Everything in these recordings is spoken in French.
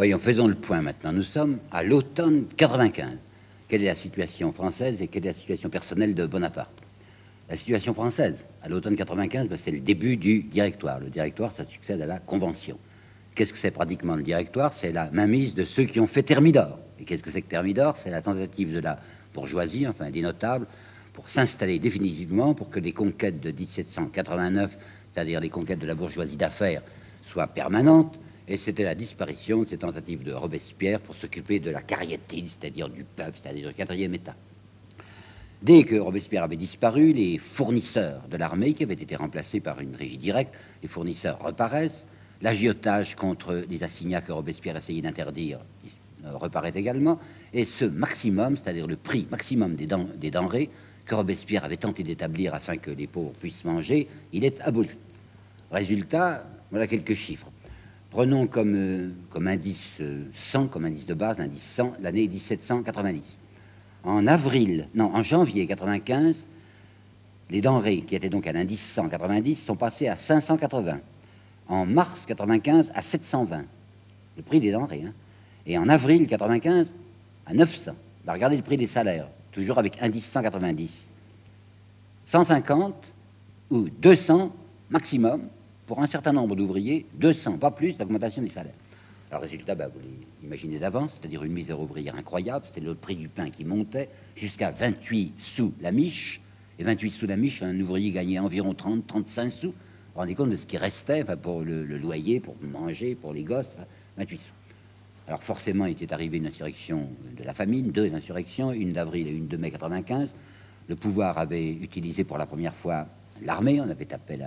Voyons, faisons le point maintenant. Nous sommes à l'automne 95. Quelle est la situation française et quelle est la situation personnelle de Bonaparte? La situation française, à l'automne 95, c'est le début du directoire. Le directoire, ça succède à la Convention. Qu'est-ce que c'est pratiquement le directoire? C'est la mainmise de ceux qui ont fait Thermidor. Et qu'est-ce que c'est que Thermidor? C'est la tentative de la bourgeoisie, enfin des notables, pour s'installer définitivement, pour que les conquêtes de 1789, c'est-à-dire les conquêtes de la bourgeoisie d'affaires, soient permanentes. Et c'était la disparition de ces tentatives de Robespierre pour s'occuper de la cariatide, c'est-à-dire du peuple, c'est-à-dire du quatrième État. Dès que Robespierre avait disparu, les fournisseurs de l'armée, qui avaient été remplacés par une régie directe, les fournisseurs reparaissent. L'agiotage contre les assignats que Robespierre essayait d'interdire reparaît également. Et ce maximum, c'est-à-dire le prix maximum des denrées que Robespierre avait tenté d'établir afin que les pauvres puissent manger, il est aboli. Résultat, voilà quelques chiffres. Prenons comme indice 100, comme indice de base, l'indice 100, l'année 1790. En janvier 95, les denrées qui étaient donc à l'indice 190 sont passées à 580. En mars 95 à 720, le prix des denrées. Hein. Et en avril 95 à 900. Bah, regardez le prix des salaires, toujours avec indice 190. 150 ou 200 maximum pour un certain nombre d'ouvriers, 200, pas plus, d'augmentation des salaires. Alors, résultat, vous l'imaginez d'avance, c'est-à-dire une misère ouvrière incroyable, c'était le prix du pain qui montait jusqu'à 28 sous la miche. Et 28 sous la miche, un ouvrier gagnait environ 30, 35 sous. Vous vous rendez compte de ce qui restait pour le loyer, pour manger, pour les gosses, 28 sous. Alors, forcément, il était arrivé une insurrection de la famine, deux insurrections, une d'avril et une de mai 95. Le pouvoir avait utilisé pour la première fois l'armée, on avait tapé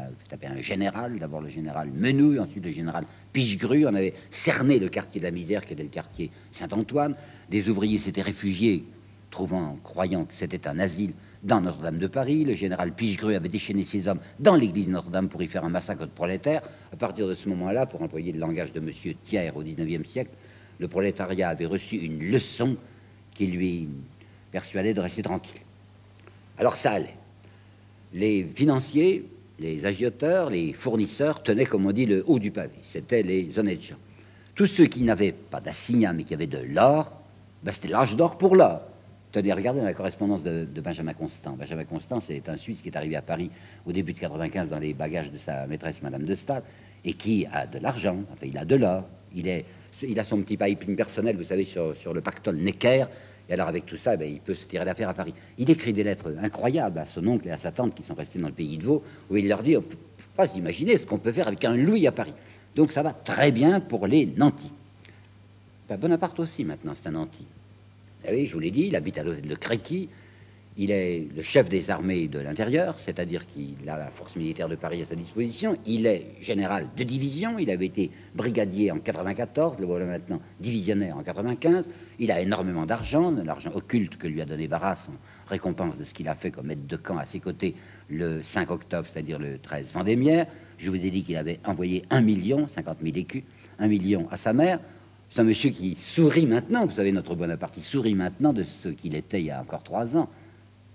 un général, d'abord le général Menouille, ensuite le général Pichegru, on avait cerné le quartier de la misère qui était le quartier Saint-Antoine. Des ouvriers s'étaient réfugiés, croyant que c'était un asile dans Notre-Dame de Paris. Le général Pichegru avait déchaîné ses hommes dans l'église Notre-Dame pour y faire un massacre de prolétaires. À partir de ce moment-là, pour employer le langage de monsieur Thiers au XIXe siècle, le prolétariat avait reçu une leçon qui lui persuadait de rester tranquille. Alors ça allait. Les financiers, les agioteurs, les fournisseurs tenaient, comme on dit, le haut du pavé. C'était les honnêtes gens. Tous ceux qui n'avaient pas d'assignat, mais qui avaient de l'or, c'était l'âge d'or pour l'or. Tenez, regardez la correspondance de Benjamin Constant. Benjamin Constant, c'est un Suisse qui est arrivé à Paris au début de 95 dans les bagages de sa maîtresse, Madame de Staël, et qui a de l'argent, enfin, il a de l'or. Il a son petit pipeline personnel, vous savez, sur le pactole Necker. Et alors, avec tout ça, il peut se tirer d'affaire à Paris. Il écrit des lettres incroyables à son oncle et à sa tante qui sont restés dans le pays de Vaud, où il leur dit, on ne peut pas imaginer ce qu'on peut faire avec un louis à Paris. Donc, ça va très bien pour les nantis. Bonaparte aussi, maintenant, c'est un nanti. Et oui, je vous l'ai dit, il habite à l'hôtel de Créqui. Il est le chef des armées de l'intérieur, c'est-à-dire qu'il a la force militaire de Paris à sa disposition. Il est général de division. Il avait été brigadier en 94, le voilà maintenant divisionnaire en 95. Il a énormément d'argent, de l'argent occulte que lui a donné Barras en récompense de ce qu'il a fait comme aide de camp à ses côtés le 5 octobre, c'est-à-dire le 13 Vendémiaire. Je vous ai dit qu'il avait envoyé 1 million, 50 000 écus, 1 million à sa mère. C'est un monsieur qui sourit maintenant, vous savez, notre Bonaparte, il sourit maintenant de ce qu'il était il y a encore 3 ans.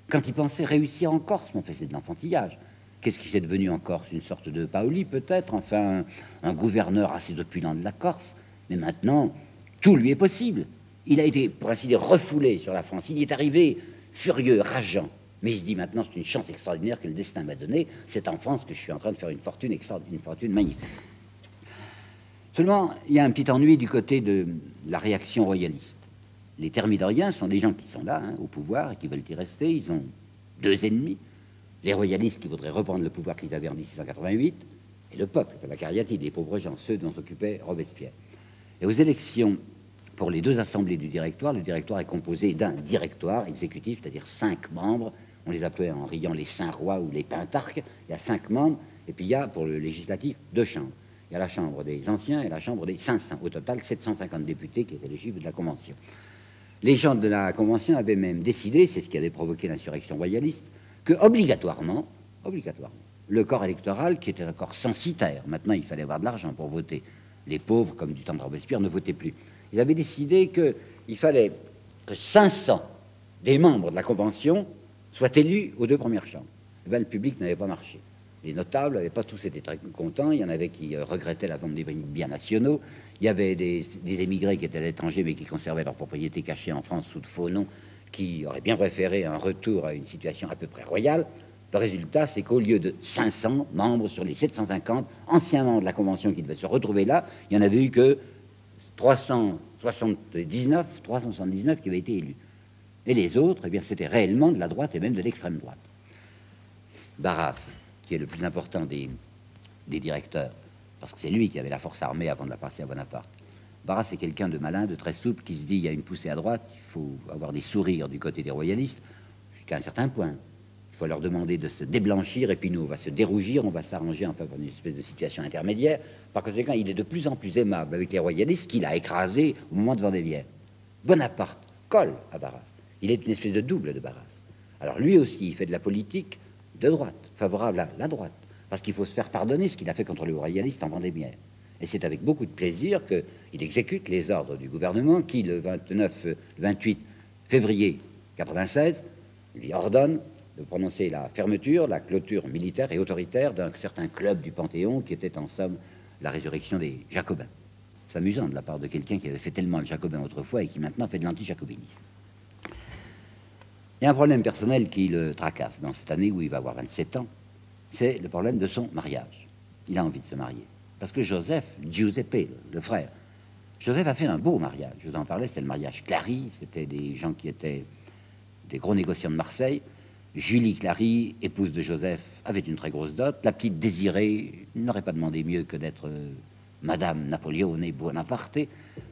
Quand il pensait réussir en Corse, on faisait de l'enfantillage. Qu'est-ce qui s'est devenu en Corse? Une sorte de Paoli, peut-être, enfin, un gouverneur assez opulent de la Corse. Mais maintenant, tout lui est possible. Il a été, pour ainsi dire, refoulé sur la France. Il y est arrivé furieux, rageant. Mais il se dit maintenant, c'est une chance extraordinaire que le destin m'a donnée. C'est en France que je suis en train de faire une fortune extraordinaire, une fortune magnifique. Seulement, il y a un petit ennui du côté de la réaction royaliste. Les thermidoriens sont des gens qui sont là, au pouvoir, et qui veulent y rester. Ils ont deux ennemis. Les royalistes qui voudraient reprendre le pouvoir qu'ils avaient en 1688, et le peuple, la cariatide, les pauvres gens, ceux dont s'occupait Robespierre. Et aux élections pour les deux assemblées du directoire, le directoire est composé d'un directoire exécutif, c'est-à-dire 5 membres. On les appelait en riant les Saint-Rois ou les Pentarques. Il y a 5 membres, et puis il y a, pour le législatif, 2 chambres. Il y a la chambre des anciens et la chambre des 500. Au total, 750 députés qui étaient les chiffres de la Convention. Les gens de la Convention avaient même décidé, c'est ce qui avait provoqué l'insurrection royaliste, que obligatoirement, le corps électoral, qui était un corps censitaire, maintenant il fallait avoir de l'argent pour voter, les pauvres, comme du temps de Robespierre, ne votaient plus. Ils avaient décidé qu'il fallait que 500 des membres de la Convention soient élus aux 2 premières chambres. Et bien, le public n'avait pas marché. Les notables n'avaient pas tous été très contents. Il y en avait qui regrettaient la vente des biens nationaux. Il y avait des émigrés qui étaient à l'étranger mais qui conservaient leur propriété cachée en France sous de faux noms, qui auraient bien préféré un retour à une situation à peu près royale. Le résultat, c'est qu'au lieu de 500 membres sur les 750 anciens membres de la Convention qui devaient se retrouver là, il n'y en avait eu que 379 qui avaient été élus. Et les autres, eh bien, c'était réellement de la droite et même de l'extrême droite. Barras, qui est le plus important des directeurs, parce que c'est lui qui avait la force armée avant de la passer à Bonaparte. Barras, c'est quelqu'un de malin, de très souple, qui se dit il y a une poussée à droite, il faut avoir des sourires du côté des royalistes, jusqu'à un certain point. Il faut leur demander de se déblanchir, et puis nous, on va se dérougir, on va s'arranger en faveur d'une espèce de situation intermédiaire. Par conséquent, il est de plus en plus aimable avec les royalistes qu'il a écrasés au moment de Vendémiaire. Bonaparte colle à Barras. Il est une espèce de double de Barras. Alors lui aussi, il fait de la politique de droite, favorable à la droite, parce qu'il faut se faire pardonner ce qu'il a fait contre les royalistes en Vendémiaire. Et c'est avec beaucoup de plaisir qu'il exécute les ordres du gouvernement qui, le 28 février 96, lui ordonne de prononcer la fermeture, la clôture militaire et autoritaire d'un certain club du Panthéon qui était en somme la résurrection des Jacobins. C'est amusant de la part de quelqu'un qui avait fait tellement le Jacobin autrefois et qui maintenant fait de l'anti-jacobinisme. Il y a un problème personnel qui le tracasse dans cette année où il va avoir 27 ans, c'est le problème de son mariage. Il a envie de se marier. Parce que Giuseppe, le frère, Joseph a fait un beau mariage. Je vous en parlais, c'était le mariage Clary, c'était des gens qui étaient des gros négociants de Marseille. Julie Clary, épouse de Joseph, avait une très grosse dot. La petite Désirée n'aurait pas demandé mieux que d'être Madame Napoléone Bonaparte.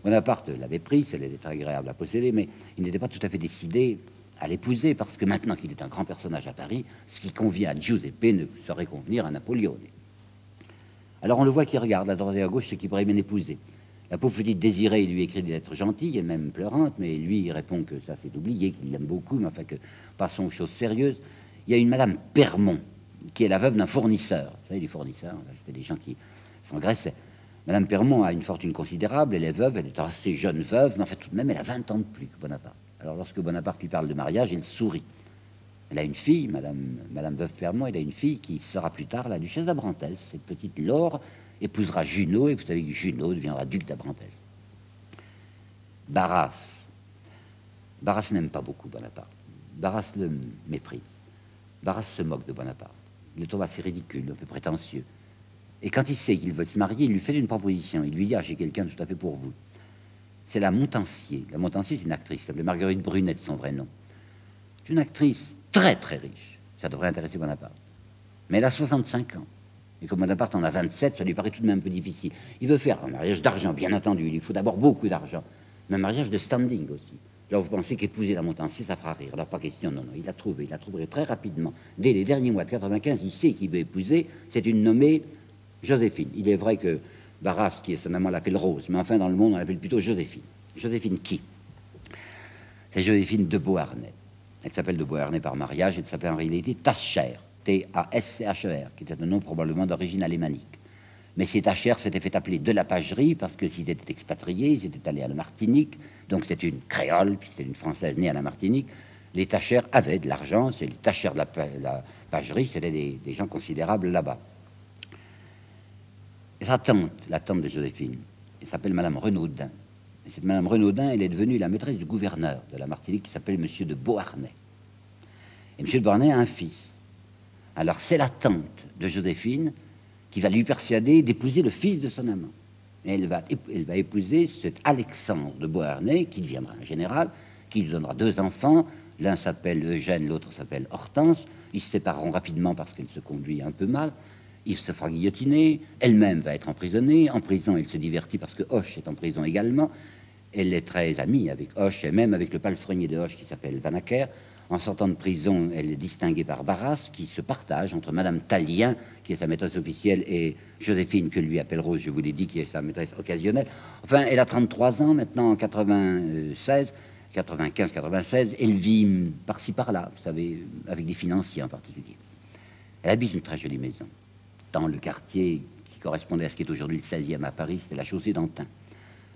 Bonaparte l'avait prise, elle était agréable à posséder, mais il n'était pas tout à fait décidé à l'épouser, parce que maintenant qu'il est un grand personnage à Paris, ce qui convient à Giuseppe ne saurait convenir à Napoléon. Alors on le voit qui regarde à droite et à gauche ce qu'il pourrait bien épouser. La pauvre petite Désirée lui écrit des lettres gentilles et même pleurantes, mais lui il répond que ça c'est oublié, qu'il l'aime beaucoup, mais enfin que passons aux choses sérieuses. Il y a une Madame Permont, qui est la veuve d'un fournisseur. Vous savez, les fournisseurs, c'était des gens qui s'engraissaient. Madame Permont a une fortune considérable, elle est veuve, elle est assez jeune veuve, mais en fait tout de même elle a 20 ans de plus que Bonaparte. Alors lorsque Bonaparte lui parle de mariage, il sourit. Elle a une fille, Madame veuve Permont, elle a une fille qui sera plus tard la duchesse d'Abrantès. Cette petite Laure épousera Junot, et vous savez que Junot deviendra duc d'Abrantès. Barras n'aime pas beaucoup Bonaparte. Barras le méprise. Barras se moque de Bonaparte. Il le trouve assez ridicule, un peu prétentieux. Et quand il sait qu'il veut se marier, il lui fait une proposition. Il lui dit « Ah, j'ai quelqu'un tout à fait pour vous. » C'est la Montansier. La Montansier, c'est une actrice, s'appelait Marguerite Brunet, de son vrai nom. C'est une actrice très très riche. Ça devrait intéresser Bonaparte. Mais elle a 65 ans. Et comme Bonaparte en a 27, ça lui paraît tout de même un peu difficile. Il veut faire un mariage d'argent, bien entendu. Il lui faut d'abord beaucoup d'argent. Mais un mariage de standing aussi. Là, vous pensez qu'épouser la Montansier, ça fera rire. Alors, pas question, non, non. Il l'a trouvé très rapidement. Dès les derniers mois de 95, il sait qu'il veut épouser. C'est une nommée Joséphine. Il est vrai que Barras, qui est son amant, l'appelle Rose. Mais enfin, dans le monde, on l'appelle plutôt Joséphine. Joséphine qui? C'est Joséphine de Beauharnais. Elle s'appelle de Beauharnais par mariage. Elle s'appelle en réalité Tascher. T-A-S-C-H-E-R, qui était un nom probablement d'origine alémanique. Mais ces Tascher s'étaient fait appeler de la Pagerie parce que s'ils étaient expatriés, ils étaient allés à la Martinique, donc c'était une créole, puis c'était une Française née à la Martinique. Les Tascher avaient de l'argent, c'est les Tascher de la Pagerie, c'était des gens considérables là-bas. Sa tante, la tante de Joséphine, elle s'appelle Madame Renaudin. Et cette Madame Renaudin, elle est devenue la maîtresse du gouverneur de la Martinique qui s'appelle Monsieur de Beauharnais. Et Monsieur de Beauharnais a un fils. Alors c'est la tante de Joséphine qui va lui persuader d'épouser le fils de son amant. Et elle va épouser cet Alexandre de Beauharnais, qui deviendra un général, qui lui donnera 2 enfants. L'un s'appelle Eugène, l'autre s'appelle Hortense. Ils se sépareront rapidement parce qu'elle se conduit un peu mal. Il se fera guillotiner. Elle-même va être emprisonnée. En prison, elle se divertit parce que Hoche est en prison également. Elle est très amie avec Hoche et même avec le palefrenier de Hoche qui s'appelle Vanacker. En sortant de prison, elle est distinguée par Barras, qui se partage entre Madame Tallien, qui est sa maîtresse officielle, et Joséphine, que lui appelle Rose, je vous l'ai dit, qui est sa maîtresse occasionnelle. Enfin, elle a 33 ans maintenant, en 95, 96. Elle vit par-ci, par-là, vous savez, avec des financiers en particulier. Elle habite une très jolie maison, dans le quartier qui correspondait à ce qui est aujourd'hui le 16e à Paris, c'était la chaussée d'Antin.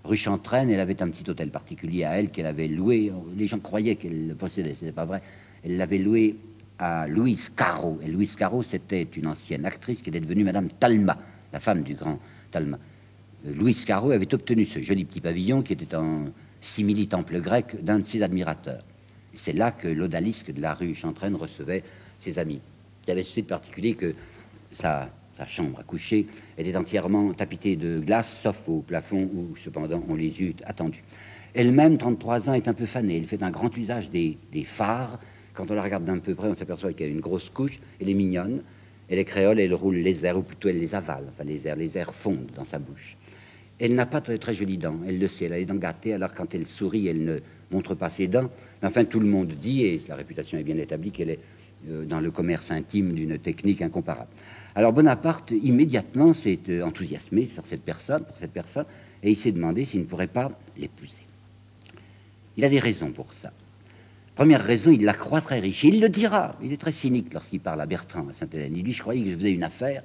Rue Chantraine, elle avait un petit hôtel particulier à elle qu'elle avait loué. Les gens croyaient qu'elle le possédait, ce n'était pas vrai. Elle l'avait loué à Louise Caro. Et Louise Caro, c'était une ancienne actrice qui était devenue Madame Talma, la femme du grand Talma. Louise Caro avait obtenu ce joli petit pavillon qui était en simili-temple grec d'un de ses admirateurs. C'est là que l'odalisque de la rue Chantraine recevait ses amis. Il y avait ceci de particulier que sa chambre à coucher était entièrement tapissée de glace, sauf au plafond où, cependant, on les eût attendus. Elle-même, 33 ans, est un peu fanée. Elle fait un grand usage des phares. Quand on la regarde d'un peu près, on s'aperçoit qu'elle a une grosse couche. Elle est mignonne. Elle est créole, elle roule les airs, ou plutôt elle les avale. Enfin, les airs fondent dans sa bouche. Elle n'a pas très jolies dents, elle le sait, elle a les dents gâtées, alors quand elle sourit, elle ne montre pas ses dents. Mais enfin, tout le monde dit, et la réputation est bien établie, qu'elle est dans le commerce intime d'une technique incomparable. Alors Bonaparte, immédiatement, s'est enthousiasmé sur cette personne, et il s'est demandé s'il ne pourrait pas l'épouser. Il a des raisons pour ça. Première raison, il la croit très riche. Et il le dira, il est très cynique lorsqu'il parle à Bertrand, à Sainte-Hélène. Il dit, je croyais que je faisais une affaire.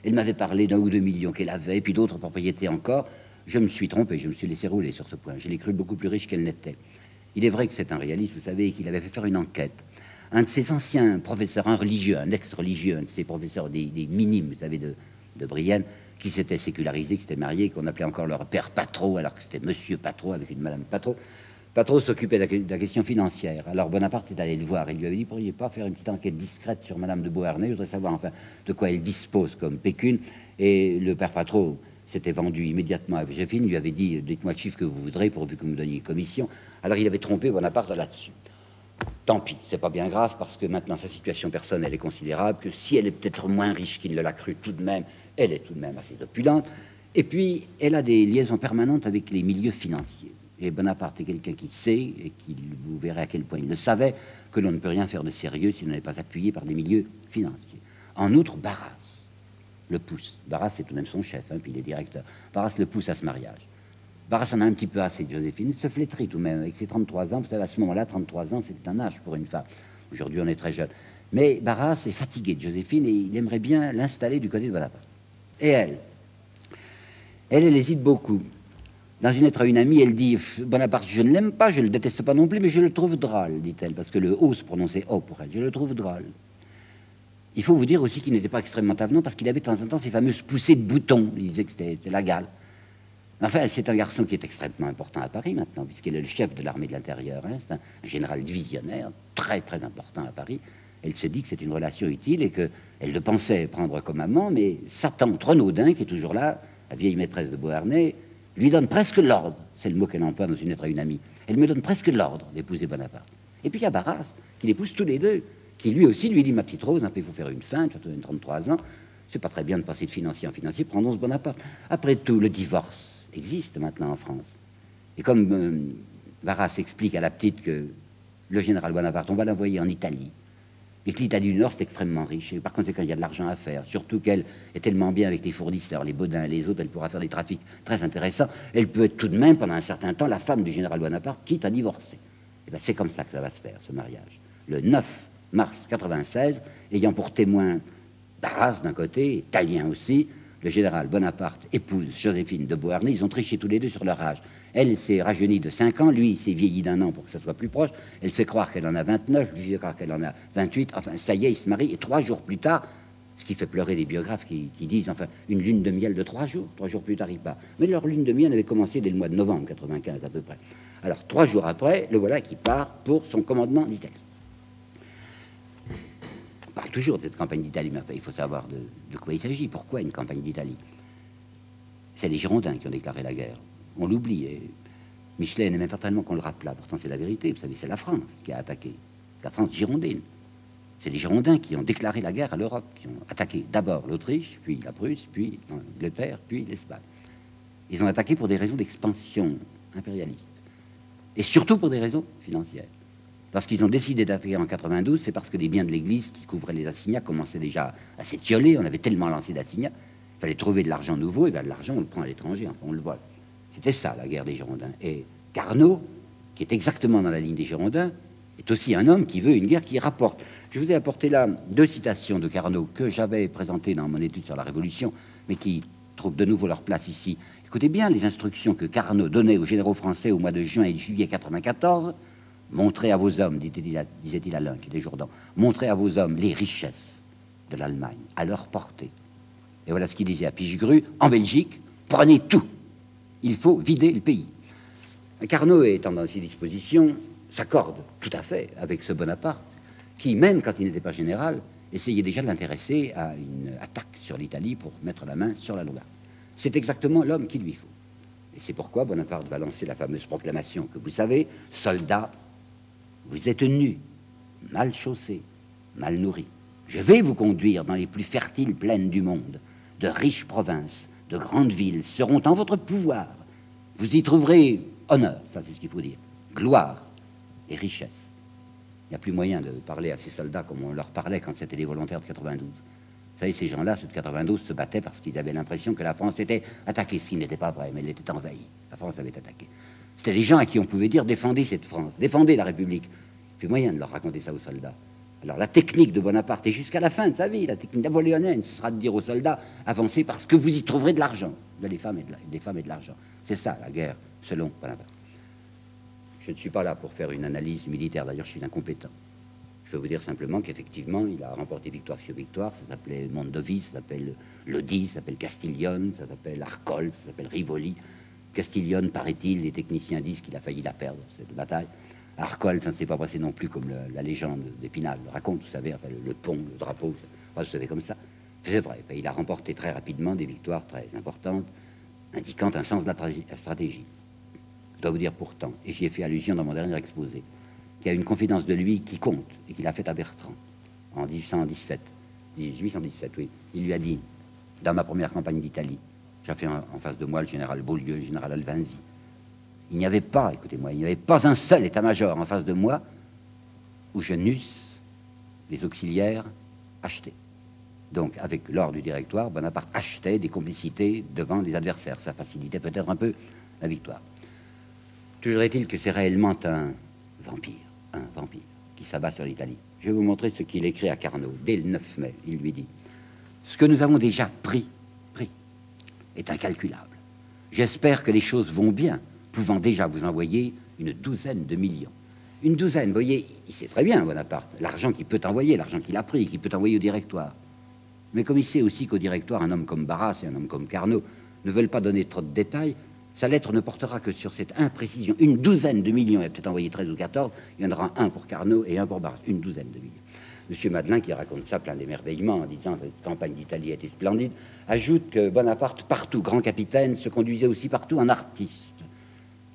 Elle m'avait parlé d'1 ou 2 millions qu'elle avait, puis d'autres propriétés encore. Je me suis trompé, je me suis laissé rouler sur ce point. Je l'ai cru beaucoup plus riche qu'elle n'était. Il est vrai que c'est un réaliste, vous savez, qu'il avait fait faire une enquête. Un de ses anciens professeurs, un religieux, un ex-religieux, un de ses professeurs des minimes, vous savez, de Brienne, qui s'était sécularisé, qui s'était marié, qu'on appelait encore leur père Patro, alors que c'était Monsieur Patro avec une Madame Patro. Patro s'occupait de la question financière. Alors Bonaparte est allé le voir. Il lui avait dit, pourriez pas faire une petite enquête discrète sur Madame de Beauharnais, je voudrais savoir enfin de quoi elle dispose comme pécune. Et le père Patro s'était vendu immédiatement à Joséphine, lui avait dit, dites-moi le chiffre que vous voudrez pourvu que vous me donniez une commission. Alors il avait trompé Bonaparte là-dessus. Tant pis, c'est pas bien grave, parce que maintenant sa situation personnelle est considérable, que si elle est peut-être moins riche qu'il ne l'a cru tout de même, elle est tout de même assez opulente. Et puis, elle a des liaisons permanentes avec les milieux financiers. Et Bonaparte est quelqu'un qui sait, et qui, vous verrez à quel point il le savait, que l'on ne peut rien faire de sérieux si l'on n'est pas appuyé par des milieux financiers. En outre, Barras le pousse. Barras, c'est tout de même son chef, hein, puis il est directeur. Barras le pousse à ce mariage. Barras en a un petit peu assez de Joséphine. Il se flétrit tout de même avec ses 33 ans. Vous savez, à ce moment-là, 33 ans, c'était un âge pour une femme. Aujourd'hui, on est très jeune. Mais Barras est fatigué de Joséphine et il aimerait bien l'installer du côté de Bonaparte. Et elle hésite beaucoup. Dans une lettre à une amie, elle dit « Bonaparte, je ne l'aime pas, je ne le déteste pas non plus, mais je le trouve drôle, dit-elle, parce que le O se prononçait O pour elle. Je le trouve drôle. » Il faut vous dire aussi qu'il n'était pas extrêmement avenant, parce qu'il avait de temps en temps ces fameuses poussées de boutons. Il disait que c'était la gale. Enfin, c'est un garçon qui est extrêmement important à Paris maintenant, puisqu'il est le chef de l'armée de l'intérieur. Hein. C'est un général divisionnaire, très très important à Paris. Elle se dit que c'est une relation utile et qu'elle le pensait prendre comme amant, mais sa tante Renaudin, qui est toujours là, la vieille maîtresse de Beauharnais, lui donne presque l'ordre, c'est le mot qu'elle emploie dans une lettre à une amie, elle me donne presque l'ordre d'épouser Bonaparte. Et puis il y a Barras, qui l'épouse tous les deux, qui lui aussi lui dit, ma petite Rose, il faut faire une fin, tu as 33 ans, c'est pas très bien de passer de financier en financier, prenons ce Bonaparte. Après tout, le divorce existe maintenant en France. Et comme Barras explique à la petite que le général Bonaparte, on va l'envoyer en Italie, et que l'Italie du Nord, c'est extrêmement riche. Et par conséquent, il y a de l'argent à faire. Surtout qu'elle est tellement bien avec les fournisseurs, les Baudins et les autres, elle pourra faire des trafics très intéressants. Elle peut être tout de même, pendant un certain temps, la femme du général Bonaparte, quitte à divorcer. Et bien, c'est comme ça que ça va se faire, ce mariage. Le 9 mars 96, ayant pour témoin Barras d'un côté, italien aussi, le général Bonaparte épouse Joséphine de Beauharnais. Ils ont triché tous les deux sur leur âge. Elle s'est rajeunie de 5 ans, lui il s'est vieilli d'1 an pour que ça soit plus proche. Elle fait croire qu'elle en a 29, lui fait croire qu'elle en a 28. Enfin, ça y est, ils se marient. Et 3 jours plus tard, ce qui fait pleurer les biographes qui disent, enfin, une lune de miel de 3 jours. 3 jours plus tard, ils partent. Mais leur lune de miel avait commencé dès le mois de novembre 95 à peu près. Alors, 3 jours après, le voilà qui part pour son commandement d'Italie. On parle toujours de cette campagne d'Italie, mais enfin, il faut savoir de quoi il s'agit. Pourquoi une campagne d'Italie? C'est les Girondins qui ont déclaré la guerre. On l'oublie. Et Michelet n'aimait pas tellement qu'on le rappelât. Pourtant, c'est la vérité. Vous savez, c'est la France qui a attaqué. La France girondine. C'est les Girondins qui ont déclaré la guerre à l'Europe, qui ont attaqué d'abord l'Autriche, puis la Prusse, puis l'Angleterre, puis l'Espagne. Ils ont attaqué pour des raisons d'expansion impérialiste. Et surtout pour des raisons financières. Lorsqu'ils ont décidé d'attaquer en 92, c'est parce que les biens de l'Église qui couvraient les assignats commençaient déjà à s'étioler. On avait tellement lancé d'assignats. Il fallait trouver de l'argent nouveau, et bien l'argent, on le prend à l'étranger, enfin, on le voit. C'était ça, la guerre des Girondins. Et Carnot, qui est exactement dans la ligne des Girondins, est aussi un homme qui veut une guerre qui rapporte. Je vous ai apporté là 2 citations de Carnot que j'avais présentées dans mon étude sur la Révolution, mais qui trouvent de nouveau leur place ici. Écoutez bien les instructions que Carnot donnait aux généraux français au mois de juin et de juillet 94 montrez à vos hommes, disait-il à l'un qui était Jourdan, montrez à vos hommes les richesses de l'Allemagne, à leur portée. Et voilà ce qu'il disait à Pichegru, en Belgique, prenez tout, il faut vider le pays. Carnot, étant dans ses dispositions, s'accorde tout à fait avec ce Bonaparte, qui, même quand il n'était pas général, essayait déjà de l'intéresser à une attaque sur l'Italie pour mettre la main sur la Loire. C'est exactement l'homme qu'il lui faut. Et c'est pourquoi Bonaparte va lancer la fameuse proclamation que vous savez, soldats, vous êtes nus, mal chaussés, mal nourris. Je vais vous conduire dans les plus fertiles plaines du monde. De riches provinces, de grandes villes seront en votre pouvoir. Vous y trouverez honneur, ça c'est ce qu'il faut dire, gloire et richesse. Il n'y a plus moyen de parler à ces soldats comme on leur parlait quand c'était les volontaires de 92. Vous savez, ces gens-là, ceux de 92, se battaient parce qu'ils avaient l'impression que la France était attaquée, ce qui n'était pas vrai, mais elle était envahie. La France avait attaqué. C'était des gens à qui on pouvait dire « défendez cette France, défendez la République ». Plus moyen de leur raconter ça aux soldats. Alors la technique de Bonaparte, et jusqu'à la fin de sa vie, la technique napoléonienne, ce sera de dire aux soldats « avancez parce que vous y trouverez de l'argent, des femmes et de l'argent ». C'est ça, la guerre, selon Bonaparte. Je ne suis pas là pour faire une analyse militaire, d'ailleurs je suis incompétent. Je peux vous dire simplement qu'effectivement, il a remporté victoire sur victoire. Ça s'appelait Mondovi, ça s'appelle Lodi, ça s'appelle Castiglione, ça s'appelle Arcole, ça s'appelle Rivoli. Castiglione, paraît-il, les techniciens disent qu'il a failli la perdre, cette bataille. Arcole, ça ne s'est pas passé non plus comme la légende d'Épinal le raconte, vous savez, enfin, le pont, le drapeau, vous savez, comme ça. C'est vrai, il a remporté très rapidement des victoires très importantes, indiquant un sens de la stratégie. Je dois vous dire pourtant, et j'y ai fait allusion dans mon dernier exposé, qu'il y a une confidence de lui qui compte et qu'il a faite à Bertrand en 1817, oui. Il lui a dit, dans ma première campagne d'Italie, j'avais en face de moi le général Beaulieu, le général Alvinzi. Il n'y avait pas, écoutez-moi, il n'y avait pas un seul état-major en face de moi où je n'eusse les auxiliaires achetés. Donc, avec l'ordre du directoire, Bonaparte achetait des complicités devant les adversaires. Ça facilitait peut-être un peu la victoire. Toujours est-il que c'est réellement un vampire qui s'abat sur l'Italie. Je vais vous montrer ce qu'il écrit à Carnot dès le 9 mai. Il lui dit « Ce que nous avons déjà pris est incalculable. J'espère que les choses vont bien, pouvant déjà vous envoyer une douzaine de millions. » Une douzaine, vous voyez, il sait très bien, Bonaparte, l'argent qu'il peut envoyer, l'argent qu'il a pris, qu'il peut envoyer au directoire. Mais comme il sait aussi qu'au directoire, un homme comme Barras et un homme comme Carnot ne veulent pas donner trop de détails, sa lettre ne portera que sur cette imprécision. Une douzaine de millions, il a peut-être envoyé 13 ou 14, il y en aura un pour Carnot et un pour Barras. Une douzaine de millions. Monsieur Madelin, qui raconte ça plein d'émerveillement en disant que la campagne d'Italie était splendide, ajoute que Bonaparte, partout, grand capitaine, se conduisait aussi partout en artiste.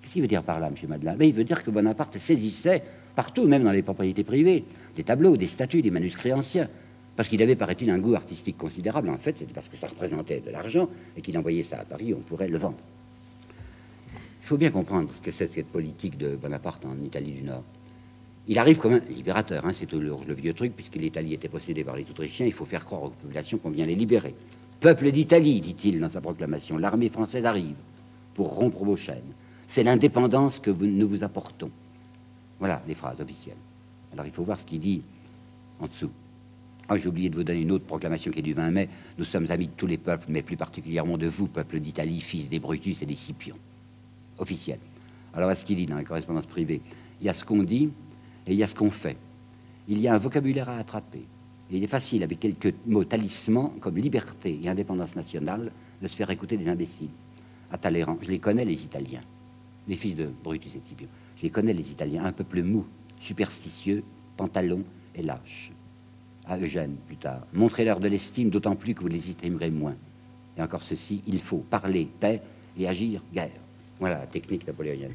Qu'est-ce qu'il veut dire par là, monsieur Madelin? Il veut dire que Bonaparte saisissait partout, même dans les propriétés privées, des tableaux, des statues, des manuscrits anciens. Parce qu'il avait, paraît-il, un goût artistique considérable. En fait, c'était parce que ça représentait de l'argent et qu'il envoyait ça à Paris, on pourrait le vendre. Il faut bien comprendre ce que c'est cette politique de Bonaparte en Italie du Nord. Il arrive comme un libérateur, hein, c'est le vieux truc, puisque l'Italie était possédée par les Autrichiens, il faut faire croire aux populations qu'on vient les libérer. Peuple d'Italie, dit-il dans sa proclamation, l'armée française arrive pour rompre vos chaînes. C'est l'indépendance que nous vous apportons. Voilà les phrases officielles. Alors il faut voir ce qu'il dit en dessous. Ah, j'ai oublié de vous donner une autre proclamation qui est du 20 mai. Nous sommes amis de tous les peuples, mais plus particulièrement de vous, peuple d'Italie, fils des Brutus et des Scipions. Officiel. Alors, voilà ce qu'il dit dans la correspondance privée. Il y a ce qu'on dit et il y a ce qu'on fait. Il y a un vocabulaire à attraper. Et il est facile, avec quelques mots talismans, comme liberté et indépendance nationale, de se faire écouter des imbéciles. À Talleyrand, je les connais, les Italiens. Les fils de Brutus et de Scipion. Je les connais, les Italiens. Un peuple mou, superstitieux, pantalon et lâche. À Eugène, plus tard. Montrez-leur de l'estime, d'autant plus que vous les estimerez moins. Et encore ceci, il faut parler paix et agir guerre. Voilà la technique napoléonienne.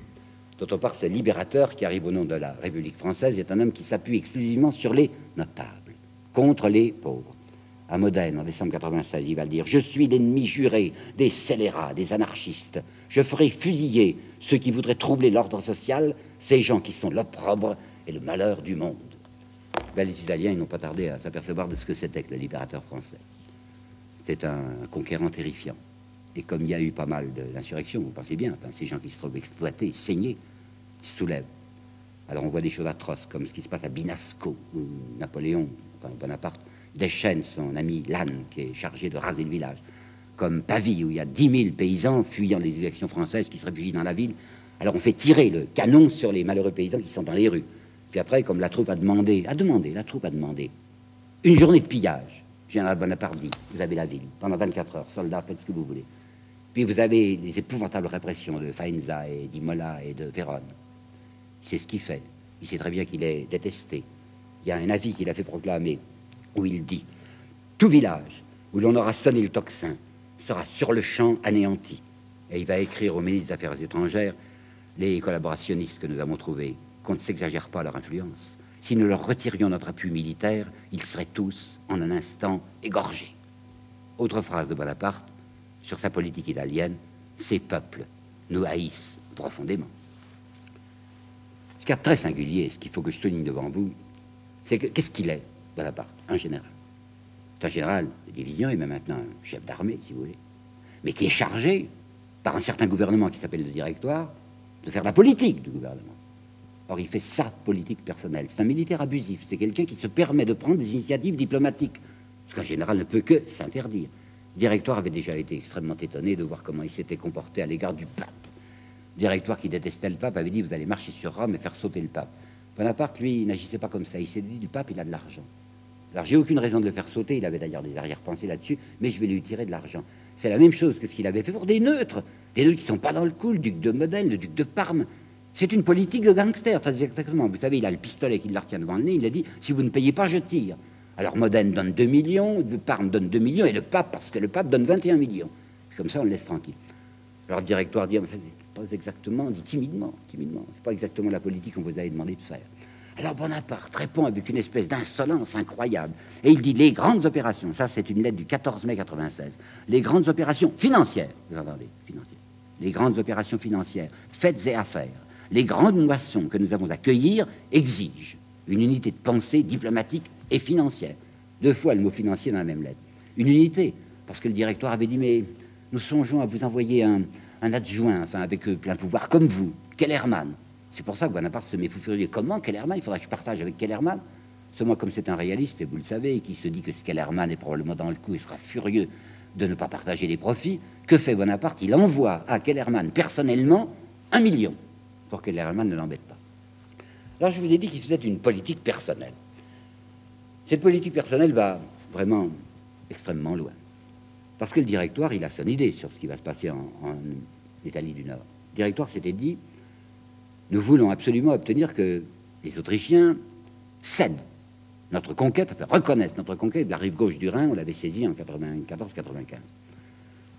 D'autre part, ce libérateur qui arrive au nom de la République française est un homme qui s'appuie exclusivement sur les notables, contre les pauvres. À Modène, en décembre 96, il va le dire « Je suis l'ennemi juré des scélérats, des anarchistes. Je ferai fusiller ceux qui voudraient troubler l'ordre social, ces gens qui sont l'opprobre et le malheur du monde. » Ben, les Italiens, ils n'ont pas tardé à s'apercevoir de ce que c'était que le libérateur français. C'était un conquérant terrifiant. Et comme il y a eu pas mal d'insurrections, vous pensez bien, enfin, ces gens qui se trouvent exploités, saignés, se soulèvent. Alors on voit des choses atroces, comme ce qui se passe à Binasco, où Napoléon, enfin Bonaparte, déchaîne son ami Lannes, qui est chargé de raser le village. Comme Pavie, où il y a 10 000 paysans fuyant les élections françaises qui se réfugient dans la ville, Alors on fait tirer le canon sur les malheureux paysans qui sont dans les rues. Puis après, comme la troupe a demandé, une journée de pillage. Général Bonaparte dit, vous avez la ville, pendant 24 heures, soldats, faites ce que vous voulez. Puis vous avez les épouvantables répressions de Faenza et d'Imola et de Vérone. C'est ce qu'il fait. Il sait très bien qu'il est détesté. Il y a un avis qu'il a fait proclamer où il dit « Tout village où l'on aura sonné le tocsin sera sur le champ anéanti. » Et il va écrire au ministre des Affaires étrangères « Les collaborationnistes que nous avons trouvés, qu'on ne s'exagère pas leur influence. Si nous leur retirions notre appui militaire, ils seraient tous, en un instant, égorgés. » Autre phrase de Bonaparte sur sa politique italienne, « Ces peuples nous haïssent profondément. » Ce qui est très singulier, ce qu'il faut que je souligne devant vous, c'est que qu'est-ce qu'il est, Bonaparte? Un général. C'est un général de division et même maintenant un chef d'armée, si vous voulez, mais qui est chargé par un certain gouvernement qui s'appelle le Directoire de faire la politique du gouvernement. Or, il fait sa politique personnelle. C'est un militaire abusif. C'est quelqu'un qui se permet de prendre des initiatives diplomatiques, ce qu'un général ne peut que s'interdire. Le Directoire avait déjà été extrêmement étonné de voir comment il s'était comporté à l'égard du pape. Le Directoire, qui détestait le pape, avait dit « Vous allez marcher sur Rome et faire sauter le pape ». Bonaparte, lui, il n'agissait pas comme ça. Il s'est dit « Le pape, il a de l'argent. Alors, j'ai aucune raison de le faire sauter. » Il avait d'ailleurs des arrière-pensées là-dessus, mais je vais lui tirer de l'argent. C'est la même chose que ce qu'il avait fait pour des neutres. Des neutres qui ne sont pas dans le coup, le duc de Modène, le duc de Parme. C'est une politique de gangster, très exactement. Vous savez, il a le pistolet qui le retient devant le nez. Il a dit « Si vous ne payez pas, je tire. » Alors, Modène donne 2 millions, de Parme donne 2 millions, et le pape, parce que le pape donne 21 millions. Comme ça, on le laisse tranquille. Alors, le Directoire dit « Pas exactement, dit timidement. C'est pas exactement la politique qu'on vous avait demandé de faire. » Alors Bonaparte répond avec une espèce d'insolence incroyable. Et il dit les grandes opérations, ça c'est une lettre du 14 mai 96, les grandes opérations financières, vous entendez, financières, les grandes opérations financières, faites et affaires, les grandes moissons que nous avons à cueillir exigent une unité de pensée diplomatique et financière. 2 fois le mot financier dans la même lettre. Une unité, parce que le Directoire avait dit mais nous songeons à vous envoyer un adjoint, enfin avec plein pouvoir comme vous, Kellermann. C'est pour ça que Bonaparte se met fou furieux. Comment Kellermann? Il faudra que je partage avec Kellermann. Seulement, comme c'est un réaliste, et vous le savez, et qui se dit que Kellermann est probablement dans le coup et sera furieux de ne pas partager les profits, que fait Bonaparte? Il envoie à Kellermann personnellement 1 million pour que Kellermann ne l'embête pas. Alors, je vous ai dit qu'il faisait une politique personnelle. Cette politique personnelle va vraiment extrêmement loin. Parce que le Directoire, il a son idée sur ce qui va se passer en Italie du Nord. Le Directoire s'était dit nous voulons absolument obtenir que les Autrichiens cèdent notre conquête, enfin reconnaissent notre conquête de la rive gauche du Rhin. On l'avait saisi en 94-95.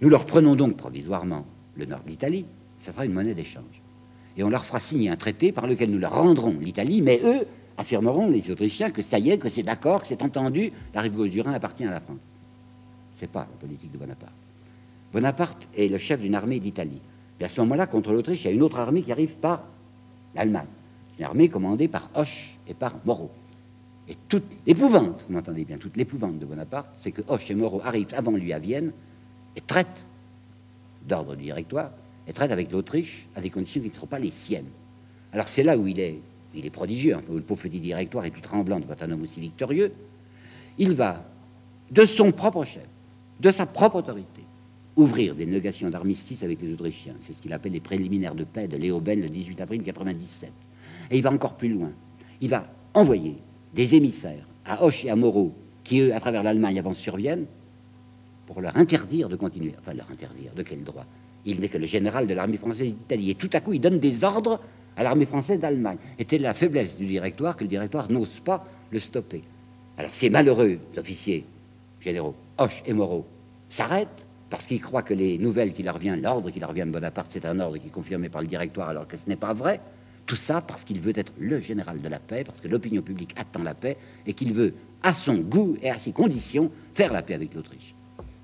Nous leur prenons donc provisoirement le nord de l'Italie, ça sera une monnaie d'échange. Et on leur fera signer un traité par lequel nous leur rendrons l'Italie, mais eux affirmeront, les Autrichiens, que ça y est, que c'est d'accord, que c'est entendu, la rive gauche du Rhin appartient à la France. C'est pas la politique de Bonaparte. Bonaparte est le chef d'une armée d'Italie. Et à ce moment-là, contre l'Autriche, il y a une autre armée qui arrive par l'Allemagne. Une armée commandée par Hoche et par Moreau. Et toute l'épouvante, vous m'entendez bien, toute l'épouvante de Bonaparte, c'est que Hoche et Moreau arrivent avant lui à Vienne et traitent, d'ordre du Directoire, et traitent avec l'Autriche à des conditions qui ne seront pas les siennes. Alors c'est là où il est prodigieux, hein, le pauvre petit Directoire est tout tremblant devant un homme aussi victorieux. Il va, de son propre chef, de sa propre autorité, ouvrir des négociations d'armistice avec les Autrichiens. C'est ce qu'il appelle les préliminaires de paix de Léoben le 18 avril 97. Et il va encore plus loin. Il va envoyer des émissaires à Hoche et à Moreau, qui, eux, à travers l'Allemagne, avancent sur Vienne, pour leur interdire de continuer. Enfin, leur interdire, de quel droit? Il n'est que le général de l'armée française d'Italie. Et tout à coup, il donne des ordres à l'armée française d'Allemagne. C'était la faiblesse du Directoire que le Directoire n'ose pas le stopper. Alors, ces malheureux officiers généraux, Hoche et Moreau, s'arrêtent, parce qu'ils croient que les nouvelles qui leur viennent, l'ordre qui leur vient de Bonaparte, c'est un ordre qui est confirmé par le Directoire, alors que ce n'est pas vrai. Tout ça parce qu'il veut être le général de la paix, parce que l'opinion publique attend la paix, et qu'il veut, à son goût et à ses conditions, faire la paix avec l'Autriche.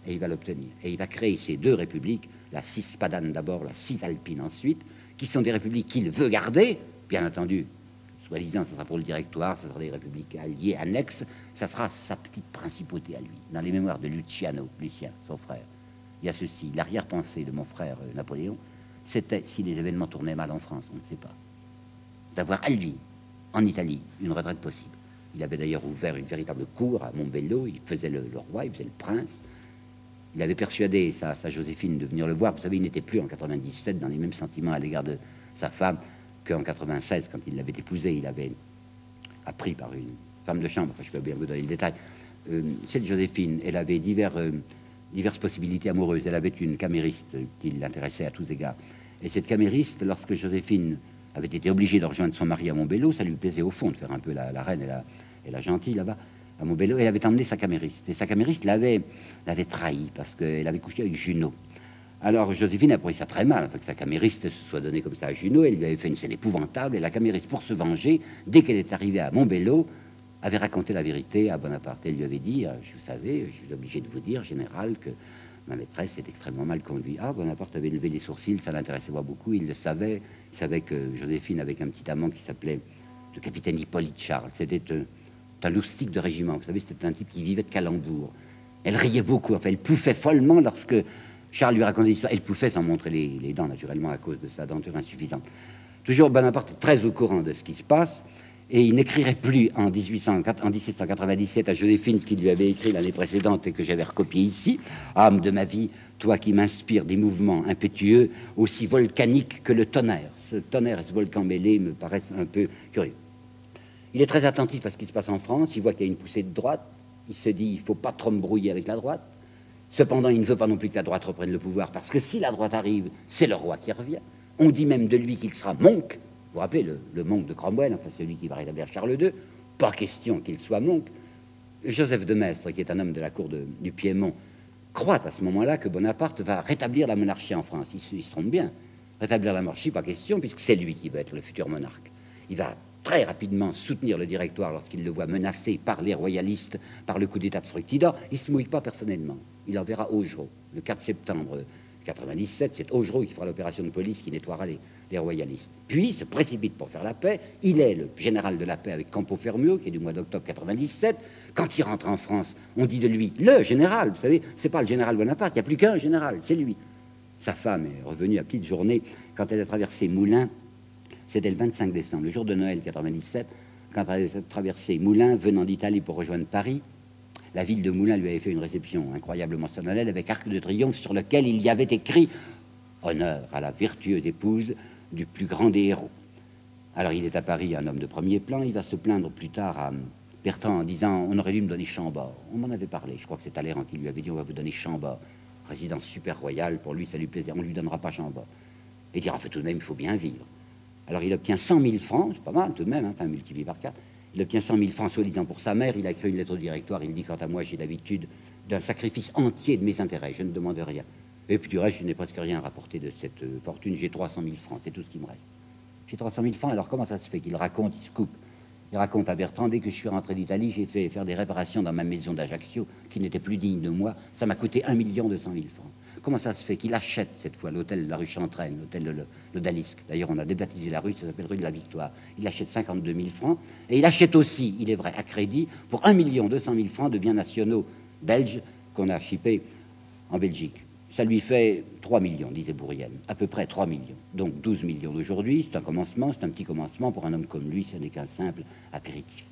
Et il va l'obtenir. Et il va créer ces 2 républiques, la Cispadane d'abord, la Cisalpine ensuite, qui sont des républiques qu'il veut garder, bien entendu. Soi-disant, ce sera pour le Directoire, ce sera des républiques alliées, annexes, ça sera sa petite principauté à lui. Dans les mémoires de Luciano, Lucien, son frère, il y a ceci, l'arrière-pensée de mon frère Napoléon, c'était, si les événements tournaient mal en France, on ne sait pas, d'avoir à lui, en Italie, une retraite possible. Il avait d'ailleurs ouvert une véritable cour à Montbello, il faisait le roi, il faisait le prince. Il avait persuadé sa Joséphine de venir le voir. Vous savez, il n'était plus en 97 dans les mêmes sentiments à l'égard de sa femme, qu'en 96, quand il l'avait épousée, il avait appris par une femme de chambre, enfin, je peux bien vous donner le détail, cette Joséphine, elle avait diverses possibilités amoureuses. Elle avait une camériste qui l'intéressait à tous égards. Et cette camériste, lorsque Joséphine avait été obligée de rejoindre son mari à Montbello, ça lui plaisait au fond de faire un peu la reine et la gentille là-bas, à Montbello. Elle avait emmené sa camériste. Et sa camériste l'avait trahi parce qu'elle avait couché avec Junot. Alors Joséphine a pris ça très mal, que sa camériste se soit donnée comme ça à Junot. Elle lui avait fait une scène épouvantable. Et la camériste, pour se venger, dès qu'elle est arrivée à Montbello, avait raconté la vérité à Bonaparte. Elle lui avait dit, vous savez, je suis obligé de vous dire, général, que ma maîtresse est extrêmement mal conduite. Ah, Bonaparte avait levé les sourcils, ça l'intéressait pas beaucoup. Il le savait. Il savait que Joséphine avait un petit amant qui s'appelait le capitaine Hippolyte Charles. C'était un loustic de régiment. Vous savez, c'était un type qui vivait de calembours. Elle riait beaucoup. Enfin, elle pouffait follement lorsque Charles lui racontait l'histoire. Elle pouffait sans montrer les dents, naturellement, à cause de sa denture insuffisante. Toujours Bonaparte est très au courant de ce qui se passe. Et il n'écrirait plus en 1797 à Joséphine ce qu'il lui avait écrit l'année précédente et que j'avais recopié ici. Âme de ma vie, toi qui m'inspires des mouvements impétueux, aussi volcaniques que le tonnerre. Ce tonnerre et ce volcan mêlé me paraissent un peu curieux. Il est très attentif à ce qui se passe en France. Il voit qu'il y a une poussée de droite. Il se dit, il ne faut pas trop me brouiller avec la droite. Cependant, il ne veut pas non plus que la droite reprenne le pouvoir, parce que si la droite arrive, c'est le roi qui revient. On dit même de lui qu'il sera monk. Vous vous rappelez, le monk de Cromwell, enfin celui qui va rétablir Charles II, pas question qu'il soit monk. Joseph de Maistre, qui est un homme de la cour du Piémont, croit à ce moment-là que Bonaparte va rétablir la monarchie en France. Il se trompe bien. Rétablir la monarchie, pas question, puisque c'est lui qui va être le futur monarque. Il va très rapidement soutenir le Directoire lorsqu'il le voit menacé par les royalistes, par le coup d'État de Fructidor. Il ne se mouille pas personnellement. Il enverra Augereau. Le 4 septembre 97, c'est Augereau qui fera l'opération de police qui nettoiera les royalistes. Puis il se précipite pour faire la paix. Il est le général de la paix avec Campo Fermio, qui est du mois d'octobre 97. Quand il rentre en France, on dit de lui le général. Vous savez, c'est pas le général Bonaparte, il n'y a plus qu'un général, c'est lui. Sa femme est revenue à petite journée quand elle a traversé Moulins. C'était le 25 décembre, le jour de Noël 97, quand elle a traversé Moulins, venant d'Italie pour rejoindre Paris. La ville de Moulins lui avait fait une réception incroyablement solennelle avec arc de triomphe sur lequel il y avait écrit « Honneur à la vertueuse épouse du plus grand des héros ». Alors il est à Paris, un homme de premier plan. Il va se plaindre plus tard à Bertrand en disant « On aurait dû me donner Chambord ». On m'en avait parlé, je crois que c'est Talleyrand qui lui avait dit « On va vous donner Chambord ». Résidence super royale, pour lui ça lui plaisait, on ne lui donnera pas Chambord. Et il dira « Tout de même, il faut bien vivre ». Alors il obtient 100 000 francs, c'est pas mal tout de même, enfin multiplié par 4. Il obtient 100 000 francs soi-disant pour sa mère. Il a écrit une lettre au Directoire. Il dit, quant à moi, j'ai l'habitude d'un sacrifice entier de mes intérêts. Je ne demande rien. Et puis du reste, je n'ai presque rien à rapporter de cette fortune. J'ai 300 000 francs, c'est tout ce qui me reste. J'ai 300 000 francs, alors comment ça se fait qu'il raconte, il se coupe. Il raconte à Bertrand, dès que je suis rentré d'Italie, j'ai fait faire des réparations dans ma maison d'Ajaccio, qui n'était plus digne de moi. Ça m'a coûté 1 200 000 francs. Comment ça se fait qu'il achète cette fois l'hôtel de la rue Chantraine, l'hôtel de l'Odalisque. D'ailleurs, on a débaptisé la rue, ça s'appelle rue de la Victoire. Il achète 52 000 francs. Et il achète aussi, il est vrai, à crédit, pour 1 200 000 francs de biens nationaux belges qu'on a chippés en Belgique. Ça lui fait 3 millions, disait Bourrienne. À peu près 3 millions. Donc 12 millions d'aujourd'hui, c'est un commencement, c'est un petit commencement. Pour un homme comme lui, ce n'est qu'un simple apéritif.